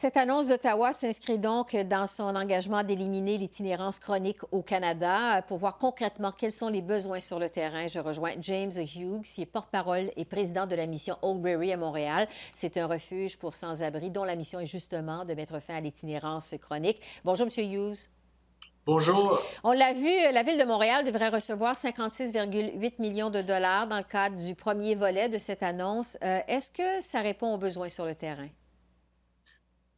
Cette annonce d'Ottawa s'inscrit donc dans son engagement d'éliminer l'itinérance chronique au Canada. Pour voir concrètement quels sont les besoins sur le terrain, je rejoins James Hughes, qui est porte-parole et président de la mission Oakberry à Montréal. C'est un refuge pour sans-abri dont la mission est justement de mettre fin à l'itinérance chronique. Bonjour, M. Hughes. Bonjour. On l'a vu, la Ville de Montréal devrait recevoir 56,8 millions de dollars dans le cadre du premier volet de cette annonce. Est-ce que ça répond aux besoins sur le terrain?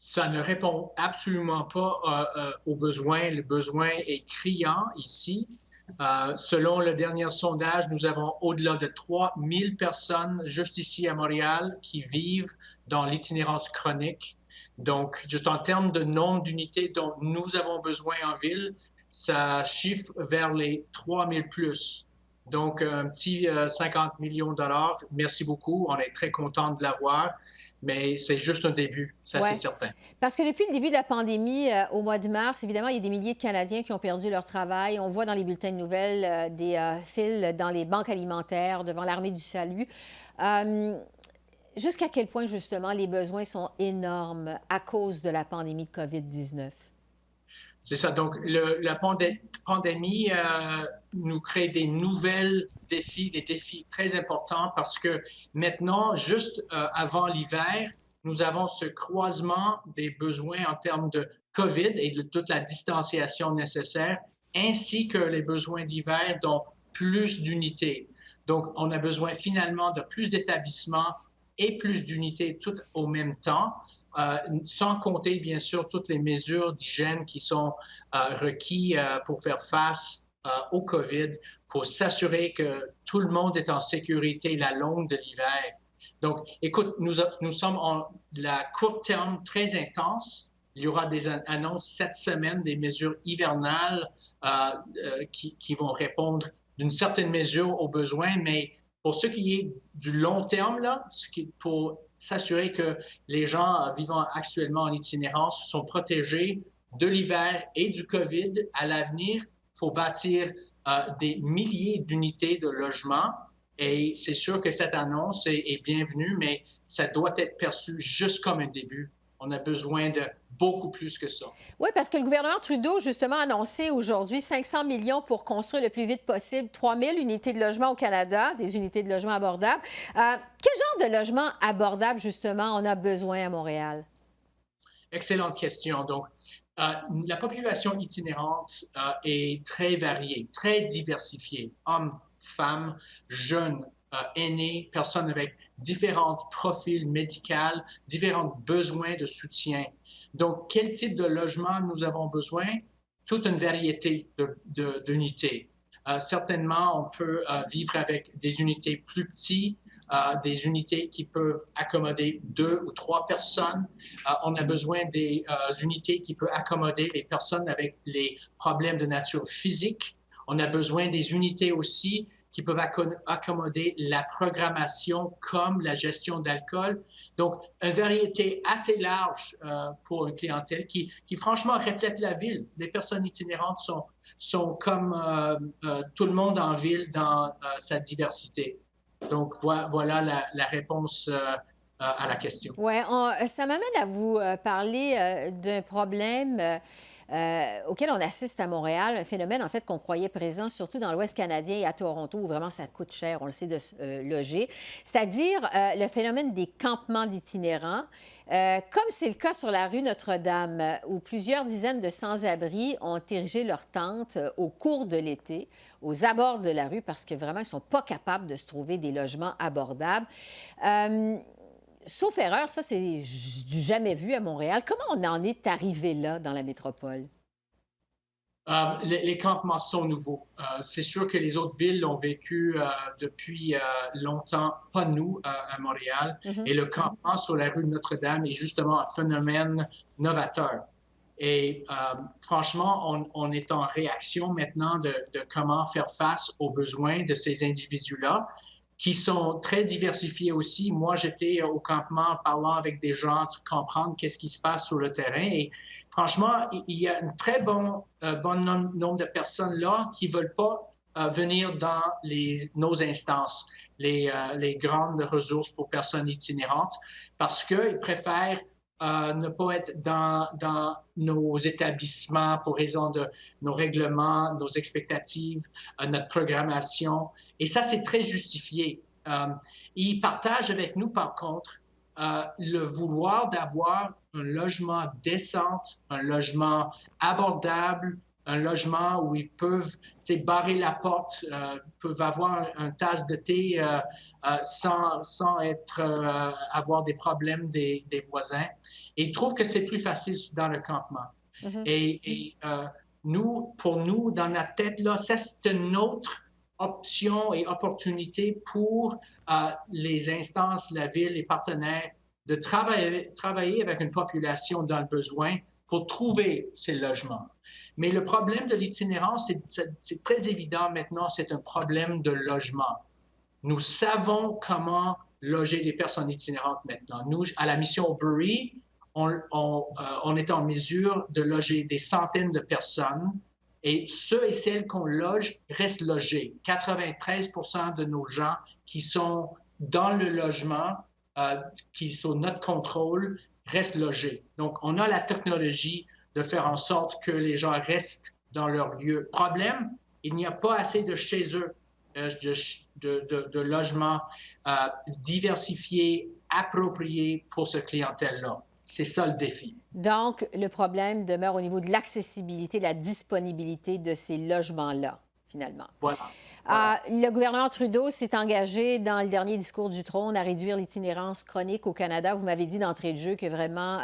Ça ne répond absolument pas aux besoins. Le besoin est criant ici. Selon le dernier sondage, nous avons au-delà de 3000 personnes juste ici à Montréal qui vivent dans l'itinérance chronique. Donc, juste en termes de nombre d'unités dont nous avons besoin en ville, ça chiffre vers les 3000 plus. Donc, un petit 50 millions de dollars. Merci beaucoup. On est très content de l'avoir. Mais c'est juste un début, ça Ouais. c'est certain. Parce que depuis le début de la pandémie, au mois de mars, évidemment, il y a des milliers de Canadiens qui ont perdu leur travail. On voit dans les bulletins de nouvelles des files dans les banques alimentaires devant l'Armée du Salut. Jusqu'à quel point, justement, les besoins sont énormes à cause de la pandémie de COVID-19? C'est ça. Donc, la pandémie nous crée des nouvelles défis, des défis très importants parce que maintenant, juste avant l'hiver, nous avons ce croisement des besoins en termes de COVID et de toute la distanciation nécessaire, ainsi que les besoins d'hiver, dont plus d'unités. Donc, on a besoin finalement de plus d'établissements et plus d'unités toutes au même temps. Sans compter, bien sûr, toutes les mesures d'hygiène qui sont requises pour faire face au COVID, pour s'assurer que tout le monde est en sécurité la longue de l'hiver. Donc, écoute, nous sommes en la court terme très intense. Il y aura des annonces cette semaine, des mesures hivernales qui vont répondre d'une certaine mesure aux besoins, mais pour ce qui est du long terme, là, pour s'assurer que les gens vivant actuellement en itinérance sont protégés de l'hiver et du COVID à l'avenir, il faut bâtir des milliers d'unités de logement. Et c'est sûr que cette annonce est bienvenue, mais ça doit être perçu juste comme un début. On a besoin de beaucoup plus que ça. Oui, parce que le gouvernement Trudeau, justement, a annoncé aujourd'hui 500 millions pour construire le plus vite possible 3000 unités de logement au Canada, des unités de logement abordables. Quel genre de logement abordable, justement, on a besoin à Montréal? Excellente question. Donc, la population itinérante est très variée, très diversifiée. Hommes, femmes, jeunes, aînés, personnes avec différents profils médicaux, différents besoins de soutien. Donc, quel type de logement nous avons besoin? Toute une variété d'unités. Certainement, on peut vivre avec des unités plus petites, des unités qui peuvent accommoder 2 ou 3 personnes. On a besoin des unités qui peuvent accommoder les personnes avec les problèmes de nature physique. On a besoin des unités aussi qui peuvent accommoder la programmation comme la gestion d'alcool. Donc, une variété assez large pour une clientèle qui franchement reflète la ville. Les personnes itinérantes sont comme tout le monde en ville dans sa diversité. Donc, voilà la réponse à la question. Oui, ça m'amène à vous parler d'un problème auquel on assiste à Montréal, un phénomène en fait qu'on croyait présent surtout dans l'Ouest canadien et à Toronto, où vraiment ça coûte cher, on le sait, de se loger, c'est-à-dire le phénomène des campements d'itinérants. Comme c'est le cas sur la rue Notre-Dame, où plusieurs dizaines de sans-abri ont érigé leurs tentes au cours de l'été, aux abords de la rue, parce que vraiment, ils ne sont pas capables de se trouver des logements abordables. Sauf erreur, ça, c'est du jamais vu à Montréal. Comment on en est arrivé là dans la métropole? Les campements sont nouveaux. C'est sûr que les autres villes l'ont vécu depuis longtemps, pas nous à Montréal. Et le campement sur la rue Notre-Dame est justement un phénomène novateur. Et franchement, on est en réaction maintenant de comment faire face aux besoins de ces individus-là, qui sont très diversifiés aussi. Moi, j'étais au campement parlant avec des gens, comprendre qu'est-ce qui se passe sur le terrain. Et franchement, il y a un très bon nombre de personnes là qui ne veulent pas venir dans nos instances, les grandes ressources pour personnes itinérantes, parce qu'ils préfèrent ne pas être dans nos établissements pour raison de nos règlements, nos expectatives, notre programmation. Et ça, c'est très justifié. Ils partagent avec nous, par contre, le vouloir d'avoir un logement décent, un logement abordable, un logement où ils peuvent barrer la porte, peuvent avoir un tasse de thé sans avoir des problèmes des voisins. Et ils trouvent que c'est plus facile dans le campement. Mhm. Et nous, pour nous, dans notre tête, là, ça, c'est une autre option et opportunité pour les instances, la ville, les partenaires, de travailler avec une population dans le besoin pour trouver ces logements. Mais le problème de l'itinérance, c'est très évident maintenant, c'est un problème de logement. Nous savons comment loger les personnes itinérantes maintenant. Nous, à la mission Obury, on est en mesure de loger des centaines de personnes et ceux et celles qu'on loge restent logés. 93% de nos gens qui sont dans le logement, qui sont notre contrôle, restent logés. Donc, on a la technologie de faire en sorte que les gens restent dans leur lieu. Problème, il n'y a pas assez de chez eux, de logements diversifiés, appropriés pour cette clientèle-là. C'est ça le défi. Donc, le problème demeure au niveau de l'accessibilité, de la disponibilité de ces logements-là, finalement. Voilà. Voilà. Le gouvernement Trudeau s'est engagé dans le dernier discours du trône à réduire l'itinérance chronique au Canada. Vous m'avez dit d'entrée de jeu que vraiment,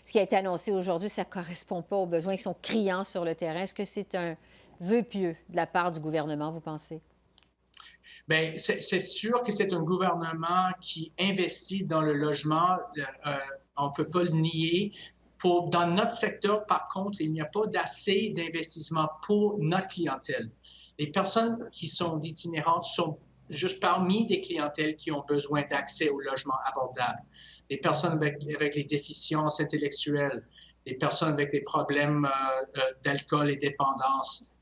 ce qui a été annoncé aujourd'hui, ça ne correspond pas aux besoins qui sont criants sur le terrain. Est-ce que c'est un vœu pieux de la part du gouvernement, vous pensez? Bien, c'est sûr que c'est un gouvernement qui investit dans le logement. On ne peut pas le nier. Dans notre secteur, par contre, il n'y a pas d'assez d'investissement pour notre clientèle. Les personnes qui sont itinérantes sont juste parmi des clientèles qui ont besoin d'accès au logement abordable. Les personnes avec les déficiences intellectuelles, les personnes avec des problèmes d'alcool et dépendance.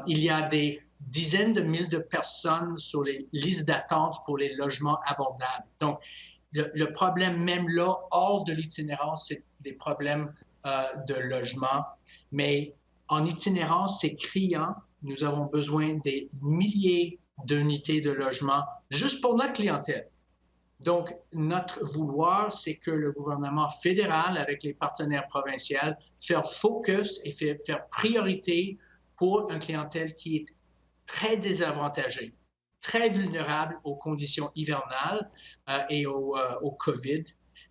Il y a des dizaines de milliers de personnes sur les listes d'attente pour les logements abordables. Donc, le problème même là, hors de l'itinérance, c'est des problèmes de logement. Mais en itinérance, c'est criant. Nous avons besoin des milliers d'unités de logement juste pour notre clientèle. Donc, notre vouloir, c'est que le gouvernement fédéral, avec les partenaires provinciaux, faire focus et faire priorité pour une clientèle qui est très désavantagée, très vulnérable aux conditions hivernales et au COVID.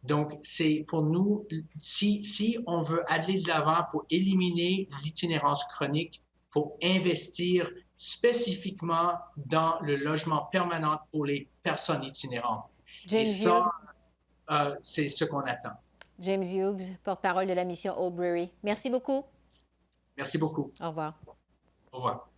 Donc, c'est pour nous, si on veut aller de l'avant pour éliminer l'itinérance chronique, il faut investir spécifiquement dans le logement permanent pour les personnes itinérantes. James Et ça, Hughes. c'est ce qu'on attend. James Hughes, porte-parole de la mission Obury. Merci beaucoup. Merci beaucoup. Au revoir. Au revoir.